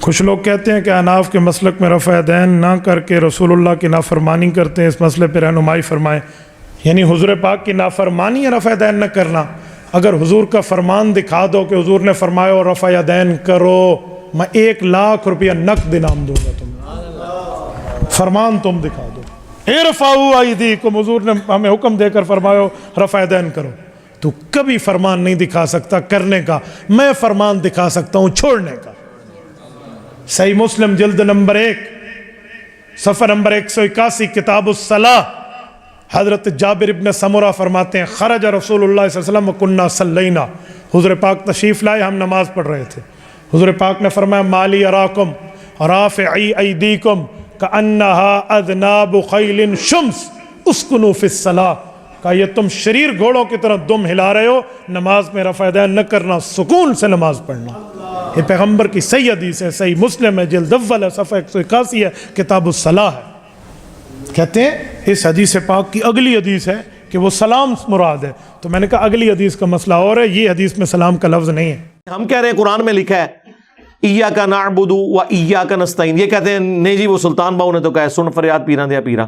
کچھ لوگ کہتے ہیں کہ احناف کے مسلک میں رفع دین نہ کر کے رسول اللہ کی نافرمانی کرتے ہیں، اس مسئلے پہ رہنمائی فرمائیں۔ یعنی حضور پاک کی نافرمانی ہے رفع دین نہ کرنا؟ اگر حضور کا فرمان دکھا دو کہ حضور نے فرمایا اور رفع دین کرو، میں 1,00,000 روپیہ نقد انعام دوں گا تمہیں۔ فرمان تم دکھا دو، ارفعوا ایدیکم، حضور نے ہمیں حکم دے کر فرمایا رفع دین کرو۔ تو کبھی فرمان نہیں دکھا سکتا کرنے کا، میں فرمان دکھا سکتا ہوں چھوڑنے کا۔ صحیح مسلم جلد نمبر 1 صفحہ نمبر 181 کتاب الصلاۃ، حضرت جابر ابن سمرہ فرماتے ہیں خرج رسول اللہ صلی اللہ علیہ وسلم وکنا صلینا، حضور پاک تشریف لائے، ہم نماز پڑھ رہے تھے، حضور پاک نے فرمایا مالی اراکم رافعی ایدیکم کأنہا اذناب خیل شمس اسکنوا فی الصلاۃ، کہا یہ تم شریر گھوڑوں کی طرح دم ہلا رہے ہو، نماز میں رفع دین نہ کرنا، سکون سے نماز پڑھنا۔ یہ پیغمبر کی صحیح حدیث ہے، صحیح مسلم ہے، جلد اول ہے، صفحہ 181 ہے، کتاب الصلاۃ ہے۔ کہتے ہیں اس حدیث پاک کی اگلی حدیث ہے کہ وہ سلام مراد ہے، تو میں نے کہا اگلی حدیث کا مسئلہ اور ہے، یہ حدیث میں سلام کا لفظ نہیں ہے۔ ہم کہہ رہے ہیں قرآن میں لکھا ہے ایاک نعبد و ایاک نستعین، یہ کہتے ہیں نہیں جی وہ سلطان باؤ نے تو کہا سن فریاد پیرا دیا پیرا،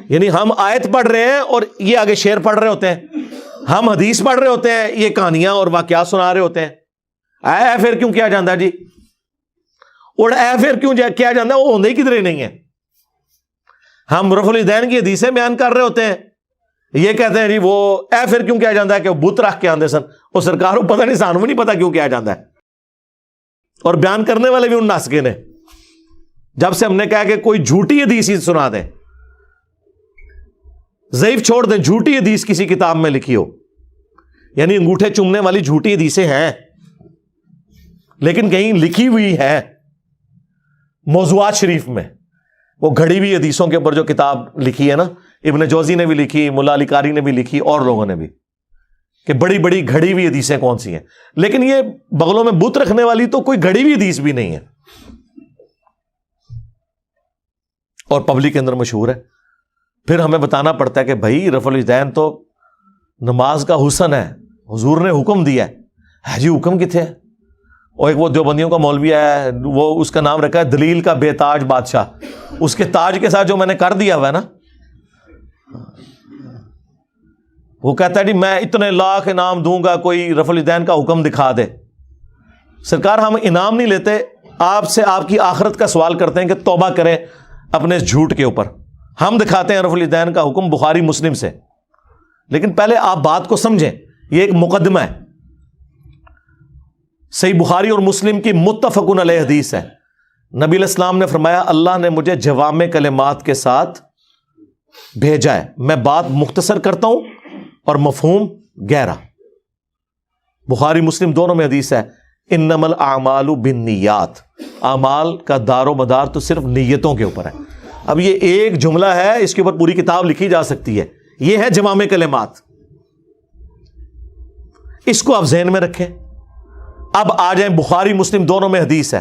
یعنی ہم آیت پڑھ رہے ہیں اور یہ آگے شعر پڑھ رہے ہوتے ہیں، ہم حدیث پڑھ رہے ہوتے ہیں، یہ کہانیاں اور واقعات سنا رہے ہوتے ہیں۔ اے پھر کیوں کیا جاندہ جی، اور اے پھر کیوں کیا جاندہ، وہ ہوندے ہی کدھر نہیں ہے۔ ہم رفع الیدین کی حدیثیں بیان کر رہے ہوتے ہیں، یہ کہتے ہیں جی وہ اے پھر کیوں کیا جاندہ ہے کہ وہ بت رکھ کے آندے سن، وہ سرکار کو پتہ نہیں، سانوں نہیں پتہ کیوں کیا جاندہ ہے، اور بیان کرنے والے بھی ان ناسکے نے۔ جب سے ہم نے کہا کہ کوئی جھوٹی حدیث ہی سنا دیں، ضعیف چھوڑ دیں، جھوٹی حدیث کسی کتاب میں لکھی ہو، یعنی انگوٹھے چومنے والی جھوٹی حدیثیں ہیں لیکن کہیں لکھی ہوئی ہے موضوعات شریف میں، وہ گھڑی ہوئی حدیثوں کے اوپر جو کتاب لکھی ہے نا، ابن جوزی نے بھی لکھی، ملا علی قاری نے بھی لکھی، اور لوگوں نے بھی، کہ بڑی بڑی گھڑی ہوئی حدیثیں کون سی ہیں، لیکن یہ بغلوں میں بت رکھنے والی تو کوئی گھڑی ہوئی حدیث بھی نہیں ہے، اور پبلک کے اندر مشہور ہے۔ پھر ہمیں بتانا پڑتا ہے کہ بھائی رفع الیدین تو نماز کا حسن ہے، حضور نے حکم دیا ہے جی، حکم کتنے ہے؟ اور ایک وہ دیوبندیوں کا مولوی ہے، وہ اس کا نام رکھا ہے دلیل کا بے تاج بادشاہ، اس کے تاج کے ساتھ جو میں نے کر دیا ہوا ہے نا، وہ کہتا ہے جی میں اتنے لاکھ انعام دوں گا کوئی رفع الیدین کا حکم دکھا دے۔ سرکار ہم انعام نہیں لیتے، آپ سے آپ کی آخرت کا سوال کرتے ہیں کہ توبہ کریں اپنے اس جھوٹ کے اوپر۔ ہم دکھاتے ہیں رفع الیدین کا حکم بخاری مسلم سے، لیکن پہلے آپ بات کو سمجھیں، یہ ایک مقدمہ ہے۔ صحیح بخاری اور مسلم کی متفقن علیہ حدیث ہے، نبی علیہ السلام نے فرمایا اللہ نے مجھے جوامع کلمات کے ساتھ بھیجا ہے، میں بات مختصر کرتا ہوں اور مفہوم گہرا۔ بخاری مسلم دونوں میں حدیث ہے انما الاعمال بالنیات، اعمال کا دار و مدار تو صرف نیتوں کے اوپر ہے۔ اب یہ ایک جملہ ہے، اس کے اوپر پوری کتاب لکھی جا سکتی ہے، یہ ہے جوامع کلمات، اس کو آپ ذہن میں رکھیں۔ اب آ جائیں بخاری مسلم دونوں میں حدیث ہے،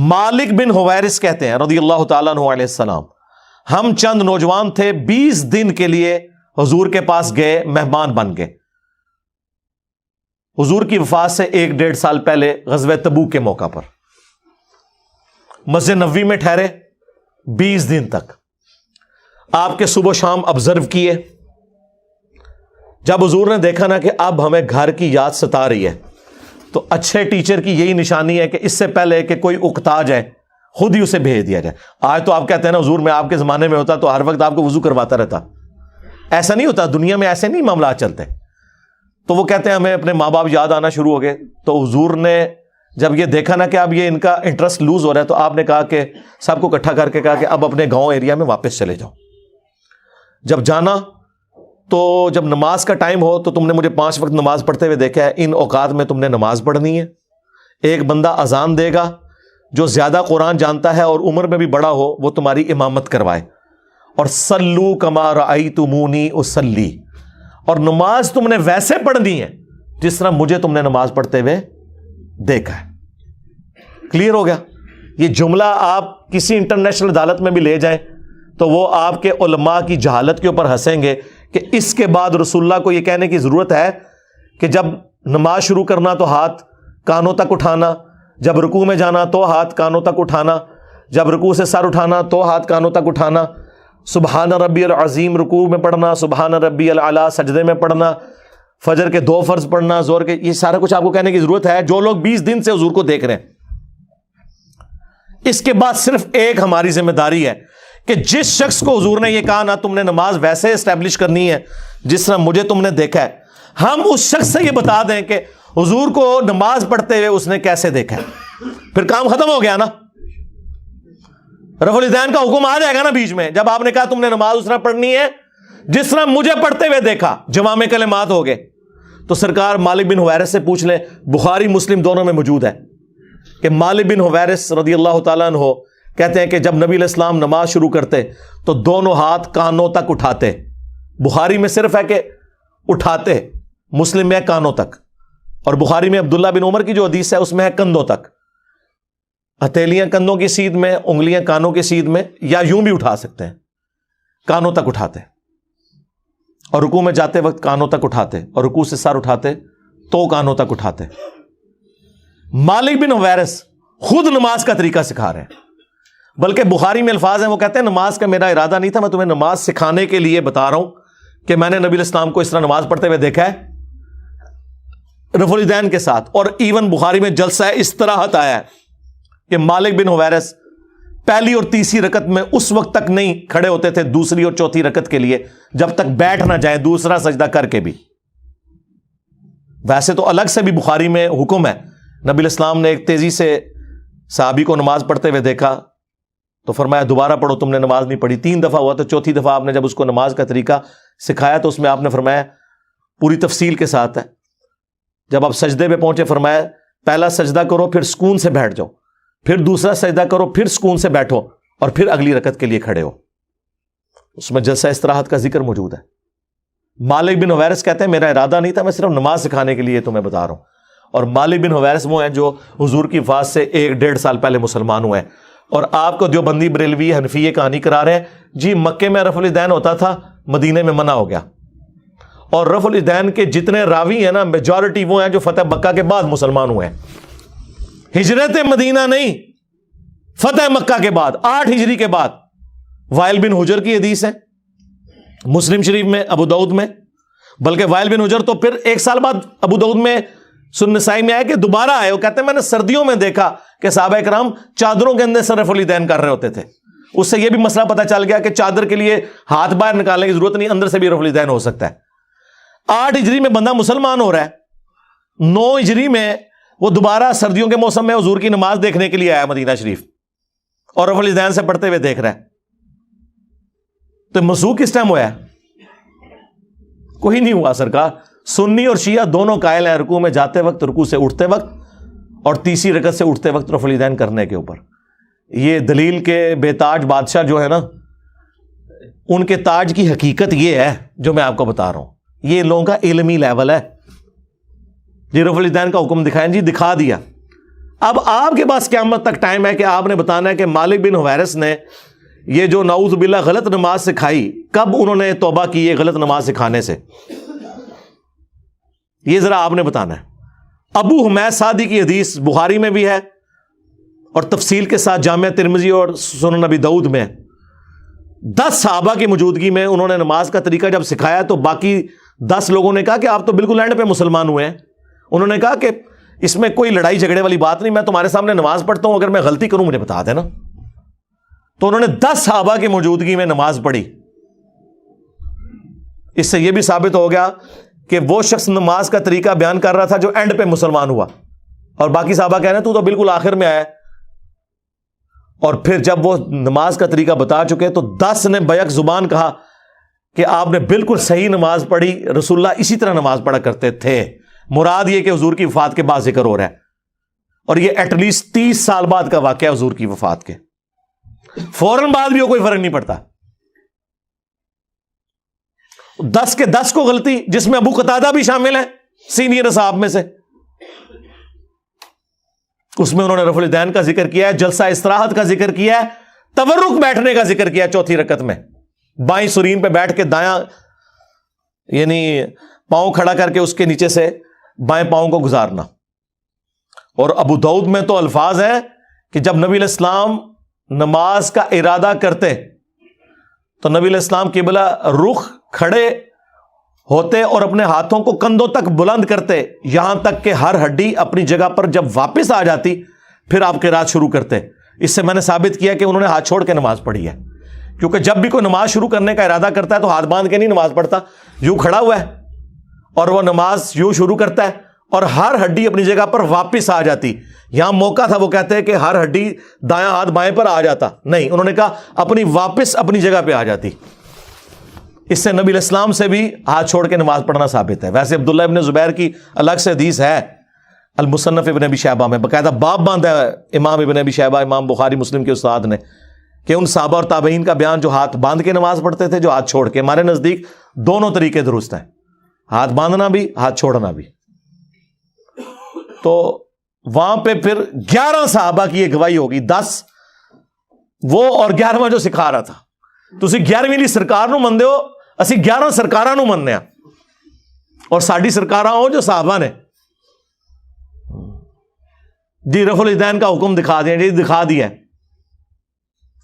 مالک بن حویرث کہتے ہیں رضی اللہ تعالیٰ عنہ علیہ السلام، ہم چند نوجوان تھے 20 دن کے لیے حضور کے پاس گئے، مہمان بن گئے، حضور کی وفات سے 1-1.5 سال پہلے غزوہ تبوک کے موقع پر مسجد نبوی میں ٹھہرے 20 دن تک، آپ کے صبح و شام آبزرو کیے۔ جب حضور نے دیکھا نا کہ اب ہمیں گھر کی یاد ستا رہی ہے، تو اچھے ٹیچر کی یہی نشانی ہے کہ اس سے پہلے کہ کوئی اکتا جائے خود ہی اسے بھیج دیا جائے۔ آج تو آپ کہتے ہیں نا حضور میں آپ کے زمانے میں ہوتا تو ہر وقت آپ کو وضو کرواتا رہتا، ایسا نہیں ہوتا، دنیا میں ایسے نہیں معاملات چلتے۔ تو وہ کہتے ہیں ہمیں اپنے ماں باپ یاد آنا شروع ہو گئے، تو حضور نے جب یہ دیکھا نا کہ اب یہ ان کا انٹرسٹ لوز ہو رہا ہے، تو آپ نے کہا کہ سب کو اکٹھا کر کے کہا کہ اب اپنے گاؤں ایریا میں واپس چلے جاؤ۔ جب جانا تو جب نماز کا ٹائم ہو تو تم نے مجھے 5 وقت نماز پڑھتے ہوئے دیکھا ہے، ان اوقات میں تم نے نماز پڑھنی ہے۔ ایک بندہ اذان دے گا جو زیادہ قرآن جانتا ہے اور عمر میں بھی بڑا ہو، وہ تمہاری امامت کروائے، اور صلو کما رأیتمونی اصلی، اور نماز تم نے ویسے پڑھنی ہے جس طرح مجھے تم نے نماز پڑھتے ہوئے دیکھا ہے۔ کلیئر ہو گیا؟ یہ جملہ آپ کسی انٹرنیشنل عدالت میں بھی لے جائیں تو وہ آپ کے علماء کی جہالت کے اوپر ہنسیں گے کہ اس کے بعد رسول اللہ کو یہ کہنے کی ضرورت ہے کہ جب نماز شروع کرنا تو ہاتھ کانوں تک اٹھانا، جب رکوع میں جانا تو ہاتھ کانوں تک اٹھانا, جب رکوع سے سر اٹھانا تو ہاتھ کانوں تک اٹھانا, سبحان ربی العظیم رکوع میں پڑھنا, سبحان ربی الاعلیٰ سجدے میں پڑھنا, فجر کے 2 فرض پڑھنا, زور کے, یہ سارا کچھ آپ کو کہنے کی ضرورت ہے جو لوگ 20 دن سے حضور کو دیکھ رہے ہیں. اس کے بعد صرف ایک ہماری ذمہ داری ہے کہ جس شخص کو حضور نے یہ کہا نا تم نے نماز ویسے اسٹیبلش کرنی ہے جس طرح مجھے تم نے دیکھا ہے, ہم اس شخص سے یہ بتا دیں کہ حضور کو نماز پڑھتے ہوئے اس نے کیسے دیکھا ہے, پھر کام ختم ہو گیا نا. رفع الیدین کا حکم آ جائے گا نا بیچ میں, جب آپ نے کہا تم نے نماز اس طرح پڑھنی ہے جس طرح مجھے پڑھتے ہوئے دیکھا, جوامع کلمات ہو گئے. تو سرکار مالک بن حویرث سے پوچھ لیں, بخاری مسلم دونوں میں موجود ہے کہ مالک بن حویرث رضی اللہ تعالیٰ عنہ کہتے ہیں کہ جب نبی علیہ السلام نماز شروع کرتے تو دونوں ہاتھ کانوں تک اٹھاتے. بخاری میں صرف ہے کہ اٹھاتے, مسلم میں ہے کانوں تک, اور بخاری میں عبداللہ بن عمر کی جو حدیث ہے اس میں ہے کندھوں تک. ہتھیلیاں کندھوں کی سیدھ میں, انگلیاں کانوں کی سیدھ میں, یا یوں بھی اٹھا سکتے ہیں, کانوں تک اٹھاتے. اور رکوع میں جاتے وقت کانوں تک اٹھاتے, اور رکوع سے سر اٹھاتے تو کانوں تک اٹھاتے. مالک بن حویرث خود نماز کا طریقہ سکھا رہے ہیں, بلکہ بخاری میں الفاظ ہیں, وہ کہتے ہیں نماز کا میرا ارادہ نہیں تھا, میں تمہیں نماز سکھانے کے لیے بتا رہا ہوں کہ میں نے نبی علیہ السلام کو اس طرح نماز پڑھتے ہوئے دیکھا ہے رفع الیدین کے ساتھ. اور ایون بخاری میں جلسہ استراحت آیا ہے کہ مالک بن حویرث پہلی اور تیسری رکعت میں اس وقت تک نہیں کھڑے ہوتے تھے دوسری اور چوتھی رکعت کے لیے جب تک بیٹھ نہ جائیں دوسرا سجدہ کر کے بھی. ویسے تو الگ سے بھی بخاری میں حکم ہے, نبی علیہ السلام نے ایک تیزی سے صحابی کو نماز پڑھتے ہوئے دیکھا تو فرمایا دوبارہ پڑھو, تم نے نماز نہیں پڑھی. 3 دفعہ ہوا تو چوتھی دفعہ آپ نے جب اس کو نماز کا طریقہ سکھایا تو اس میں آپ نے فرمایا پوری تفصیل کے ساتھ ہے, جب آپ سجدے پہ پہنچے فرمایا پہلا سجدہ کرو پھر سکون سے بیٹھ جاؤ, پھر دوسرا سجدہ کرو پھر سکون سے بیٹھو, اور پھر اگلی رکعت کے لیے کھڑے ہو. اس میں جلسہ استراحت کا ذکر موجود ہے. مالک بن حویرث کہتے ہیں میرا ارادہ نہیں تھا, میں صرف نماز سکھانے کے لیے تمہیں بتا رہا ہوں. اور مالک بن حویرث وہ ہیں جو حضور کی وفات سے 1-1.5 سال پہلے مسلمان ہوئے ہیں, اور آپ کو دیوبندی بریلوی حنفی یہ کہانی کرا رہے ہیں جی مکے میں رفع الیدین ہوتا تھا, مدینے میں منع ہو گیا. اور رفع الیدین کے جتنے راوی ہیں نا میجورٹی وہ ہیں جو فتح مکہ کے بعد مسلمان ہوئے ہیں, ہجرت مدینہ نہیں, فتح مکہ کے بعد 8 ہجری کے بعد. وائل بن حجر کی حدیث ہے مسلم شریف میں, ابو داؤد میں, بلکہ وائل بن حجر تو پھر 1 سال بعد ابو داؤد میں سنن نسائی میں آئے کہ دوبارہ آئے, وہ کہتے ہیں میں نے سردیوں میں دیکھا کہ صحابہ کرام چادروں کے اندر سے رفع الیدین کر رہے ہوتے تھے. اس سے یہ بھی مسئلہ پتہ چل گیا کہ چادر کے لیے ہاتھ باہر نکالنے کی ضرورت نہیں, اندر سے بھی رفع الیدین ہو سکتا ہے. 8 ہجری میں بندہ مسلمان ہو رہا ہے, 9 ہجری میں وہ دوبارہ سردیوں کے موسم میں حضور کی نماز دیکھنے کے لیے آیا مدینہ شریف, اور رفع الیدین سے پڑھتے ہوئے دیکھ رہا ہے. تو مسوق کس ٹائم ہوا ہے؟ کوئی نہیں ہوا سرکار. سنی اور شیعہ دونوں قائل ہیں رکوع میں جاتے وقت, رکوع سے اٹھتے وقت, اور تیسری رکعت سے اٹھتے وقت رفع الیدین کرنے کے اوپر. یہ دلیل کے بے تاج بادشاہ جو ہے نا, ان کے تاج کی حقیقت یہ ہے جو میں آپ کو بتا رہا ہوں. یہ لوگوں کا علمی لیول ہے. جی رفع الیدین کا حکم دکھائیں, جی دکھا دیا. اب آپ کے پاس قیامت تک ٹائم ہے کہ آپ نے بتانا ہے کہ مالک بن حویرث نے یہ جو نعوذ باللہ غلط نماز سکھائی, کب انہوں نے توبہ کی یہ غلط نماز سکھانے سے, یہ ذرا آپ نے بتانا ہے. ابو حمید سعدی کی حدیث بخاری میں بھی ہے اور تفصیل کے ساتھ جامعہ ترمذی اور سنن نبی داؤد میں. 10 صحابہ کی موجودگی میں انہوں نے نماز کا طریقہ جب سکھایا تو باقی 10 لوگوں نے کہا کہ آپ تو بالکل اینڈ پہ مسلمان ہوئے ہیں. انہوں نے کہا کہ اس میں کوئی لڑائی جھگڑے والی بات نہیں, میں تمہارے سامنے نماز پڑھتا ہوں, اگر میں غلطی کروں مجھے بتا دینا. تو انہوں نے 10 صحابہ کی موجودگی میں نماز پڑھی. اس سے یہ بھی ثابت ہو گیا کہ وہ شخص نماز کا طریقہ بیان کر رہا تھا جو اینڈ پہ مسلمان ہوا, اور باقی صحابہ کہہ رہے ہیں تو بالکل آخر میں آیا. اور پھر جب وہ نماز کا طریقہ بتا چکے تو 10 نے بیک زبان کہا کہ آپ نے بالکل صحیح نماز پڑھی, رسول اللہ اسی طرح نماز پڑھا کرتے تھے. مراد یہ کہ حضور کی وفات کے بعد ذکر ہو رہا ہے, اور یہ ایٹ لیسٹ 30 سال بعد کا واقعہ حضور کی وفات کے. فوراً بعد بھی کوئی فرق نہیں پڑتا. 10 کے 10 کو غلطی, جس میں ابو قتادہ بھی شامل ہے سینئر صاحب میں سے. اس میں انہوں نے رفع الیدین کا ذکر کیا ہے, جلسہ استراحت کا ذکر کیا ہے, تورک بیٹھنے کا ذکر کیا ہے. چوتھی رکعت میں بائیں سرین پہ بیٹھ کے دایاں یعنی پاؤں کھڑا کر کے اس کے نیچے سے بائیں پاؤں کو گزارنا. اور ابو داؤد میں تو الفاظ ہیں کہ جب نبی علیہ السلام نماز کا ارادہ کرتے تو نبی علیہ السلام قبلہ رخ کھڑے ہوتے اور اپنے ہاتھوں کو کندھوں تک بلند کرتے، یہاں تک کہ ہر ہڈی اپنی جگہ پر جب واپس آ جاتی پھر آپ قرات شروع کرتے۔ اس سے میں نے ثابت کیا کہ انہوں نے ہاتھ چھوڑ کے نماز پڑھی ہے، کیونکہ جب بھی کوئی نماز شروع کرنے کا ارادہ کرتا ہے تو ہاتھ باندھ کے نہیں نماز پڑھتا، یوں کھڑا ہوا ہے اور وہ نماز یوں شروع کرتا ہے اور ہر ہڈی اپنی جگہ پر واپس آ جاتی۔ یہاں موقع تھا وہ کہتے ہیں کہ ہر ہڈی دایاں ہاتھ بائیں پر آ جاتا، نہیں، انہوں نے کہا اپنی واپس اپنی جگہ پہ آ جاتی۔ اس سے نبی علیہ السلام سے بھی ہاتھ چھوڑ کے نماز پڑھنا ثابت ہے۔ ویسے عبداللہ ابن زبیر کی الگ سے حدیث ہے المصنف ابن ابی شیبہ میں، باقاعدہ باب باندھا ہے امام ابن ابی شیبہ، امام بخاری مسلم کے استاد نے، کہ ان صحابہ اور تابعین کا بیان جو ہاتھ باندھ کے نماز پڑھتے تھے، جو ہاتھ چھوڑ کے۔ ہمارے نزدیک دونوں طریقے درست ہیں، ہاتھ باندھنا بھی، ہاتھ چھوڑنا بھی۔ تو وہاں پہ پھر 11 صحابہ کی یہ گواہی ہوگی، 10 وہ اور 11واں جو سکھا رہا تھا۔ تسی 11ویں لی سرکار نو مندے ہو، اسی 11 سرکاراں نو مننے ہاں، اور ساڈی سرکاراں ہو جو صحابہ نے۔ جی رفع الیدین کا حکم دکھا دیا، جی دکھا دیا ہے،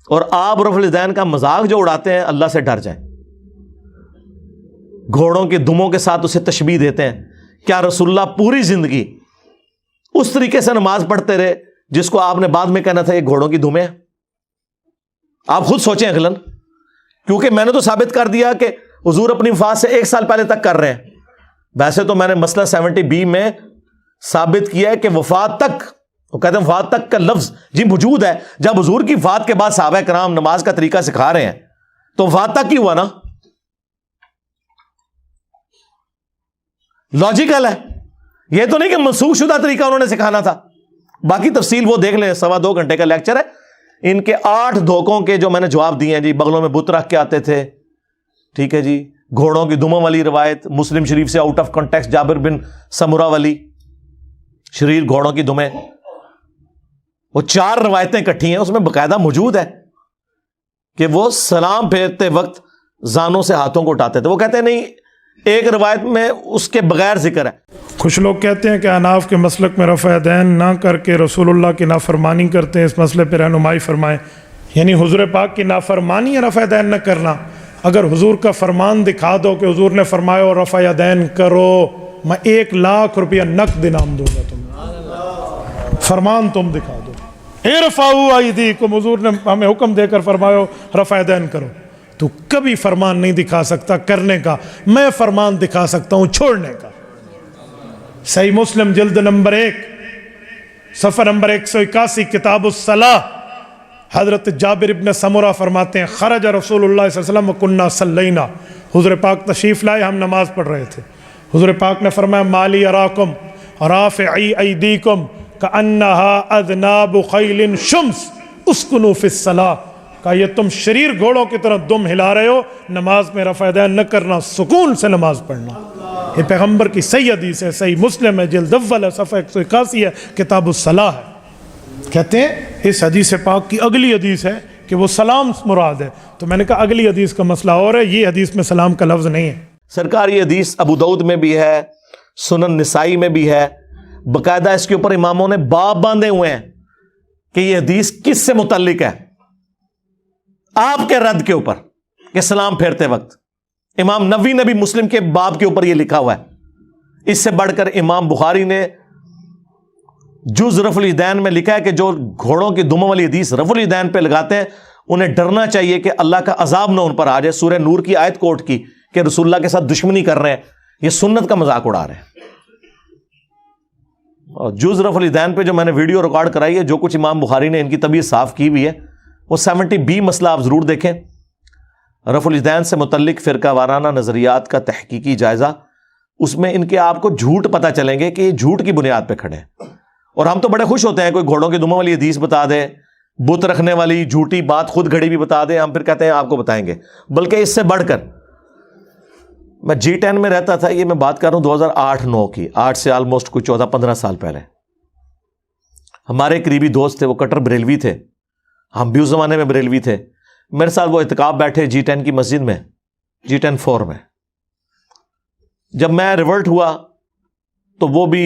اور آپ رفع الیدین کا مذاق جو اڑاتے ہیں، اللہ سے ڈر جائیں۔ گھوڑوں کے دموں کے ساتھ اسے تشبیہ دیتے ہیں۔ کیا رسول اللہ پوری زندگی اس طریقے سے نماز پڑھتے رہے جس کو آپ نے بعد میں کہنا تھا یہ گھوڑوں کی دمیں ہیں؟ آپ خود سوچیں اغلن، کیونکہ میں نے تو ثابت کر دیا کہ حضور اپنی وفات سے 1 سال پہلے تک کر رہے ہیں۔ ویسے تو میں نے مسئلہ 70B میں ثابت کیا ہے کہ وفات تک، وہ کہتے ہیں وفات تک کا لفظ جی موجود ہے۔ جب حضور کی وفات کے بعد صحابہ کرام نماز کا طریقہ سکھا رہے ہیں تو وفات تک ہی ہوا نا، لاجیکل ہے۔ یہ تو نہیں کہ منسوخ شدہ طریقہ انہوں نے سکھانا تھا۔ باقی تفصیل وہ دیکھ لیں، 2.25 گھنٹے کا لیکچر ہے۔ ان کے 8 دھوکوں کے جو میں نے جواب دیے ہیں جی، بغلوں میں بت رکھ کے آتے تھے، ٹھیک ہے جی، گھوڑوں کی دموں والی روایت مسلم شریف سے آؤٹ آف کانٹیکسٹ، جابر بن سمرہ والی شریر گھوڑوں کی دمیں، وہ 4 روایتیں اکٹھی ہیں، اس میں باقاعدہ موجود ہے کہ وہ سلام پھیرتے وقت زانوں سے ہاتھوں کو اٹھاتے تھے۔ وہ کہتے ہیں نہیں، ایک روایت میں اس کے بغیر ذکر ہے۔ کچھ لوگ کہتے ہیں کہ اناف کے مسلک میں رفع دین نہ کر کے رسول اللہ کی نافرمانی کرتے ہیں، اس مسئلے پہ رہنمائی فرمائیں۔ یعنی حضور پاک کی نافرمانی یا رفع دین نہ کرنا؟ اگر حضور کا فرمان دکھا دو کہ حضور نے فرمایا اور رفع دین کرو، میں 1 لاکھ روپیہ نقد انعام دوں گا تمہیں۔ فرمان تم دکھا دو، ارفعوا ایدیکم، حضور نے ہمیں حکم دے کر فرمایا رفع دین کرو۔ تو کبھی فرمان نہیں دکھا سکتا کرنے کا، میں فرمان دکھا سکتا ہوں چھوڑنے کا۔ صحیح مسلم جلد نمبر 1 صفحہ نمبر 181 کتاب الصلاۃ، حضرت جابر ابن سمرہ فرماتے ہیں خرج رسول اللہ صلی اللہ علیہ وسلم وکنا صلینا، حضور پاک تشریف لائے، ہم نماز پڑھ رہے تھے، حضور پاک نے فرمایا مالی اراکم رافعی ایدیکم کانہا اذناب خیل شمس اسکنوا فی الصلاۃ، کہا یہ تم شریر گھوڑوں کی طرح دم ہلا رہے ہو، نماز میں رفع دین نہ کرنا، سکون سے نماز پڑھنا۔ یہ پیغمبر کی صحیح حدیث ہے، صحیح مسلم ہے، جلد اول ہے، صفحہ 181 ہے، کتاب الصلاۃ ہے۔ کہتے ہیں اس حدیث پاک کی اگلی حدیث ہے کہ وہ سلام مراد ہے، تو میں نے کہا اگلی حدیث کا مسئلہ اور ہے، یہ حدیث میں سلام کا لفظ نہیں ہے۔ سرکار یہ حدیث ابو داؤد میں بھی ہے، سنن نسائی میں بھی ہے، باقاعدہ اس کے اوپر اماموں نے باب باندھے ہوئے ہیں کہ یہ حدیث کس سے متعلق ہے، آپ کے رد کے اوپر کہ سلام پھیرتے وقت۔ امام نووی نے بھی مسلم کے باب کے اوپر یہ لکھا ہوا ہے۔ اس سے بڑھ کر امام بخاری نے جز رفع الیدین میں لکھا ہے کہ جو گھوڑوں کی دموں والی حدیث رفع الیدین پہ لگاتے ہیں انہیں ڈرنا چاہیے کہ اللہ کا عذاب نہ ان پر آ جائے۔ سورہ نور کی آیت کوٹ کی کہ رسول اللہ کے ساتھ دشمنی کر رہے ہیں، یہ سنت کا مذاق اڑا رہے ہیں۔ اور جز رفع الیدین پہ جو میں نے ویڈیو ریکارڈ کرائی ہے، جو کچھ امام بخاری نے ان کی طبیعت صاف کی ہوئی ہے، وہ 70B مسئلہ آپ ضرور دیکھیں، رفع الیدین سے متعلق فرقہ وارانہ نظریات کا تحقیقی جائزہ۔ اس میں ان کے آپ کو جھوٹ پتہ چلیں گے کہ یہ جھوٹ کی بنیاد پہ کھڑے ہیں، اور ہم تو بڑے خوش ہوتے ہیں کوئی گھوڑوں کی دموں والی حدیث بتا دے، بت رکھنے والی جھوٹی بات خود گھڑی بھی بتا دے، ہم پھر کہتے ہیں آپ کو بتائیں گے۔ بلکہ اس سے بڑھ کر میں G10 میں رہتا تھا، یہ میں بات کر رہا ہوں 2008-9 کی، 8 سے آلموسٹ کوئی 14-15 سال پہلے۔ ہمارے قریبی دوست تھے، وہ کٹر بریلوی تھے، ہم بھی اس زمانے میں بریلوی تھے۔ میرے ساتھ وہ اعتکاف بیٹھے G10 کی مسجد میں، G10-4 میں۔ جب میں ریورٹ ہوا تو وہ بھی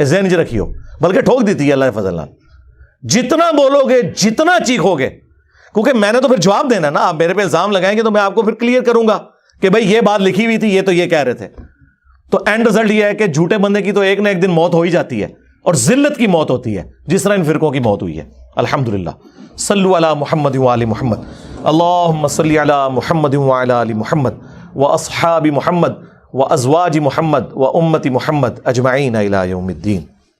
ذہن رکھیو, بلکہ ٹھوک دیتی ہے اللہ کے فضل. جتنا بولو گے, جتنا چیخو گے, کیونکہ میں نے تو پھر جواب دینا نا. آپ میرے پہ الزام لگائیں گے تو میں آپ کو پھر کلیئر کروں گا کہ بھائی یہ بات لکھی ہوئی تھی, یہ تو یہ کہہ رہے تھے. تو اینڈ رزلٹ یہ ہے کہ جھوٹے بندے کی تو ایک نہ ایک دن موت ہو ہی جاتی ہے, اور ذلت کی موت ہوتی ہے, جس طرح ان فرقوں کی موت ہوئی ہے. الحمدللہ. صلو علی محمد و آل محمد. اللہم صلی علی محمد و علی آل محمد و اصحاب محمد و ازواج محمد و امت محمد اجمعین الی یوم الدین.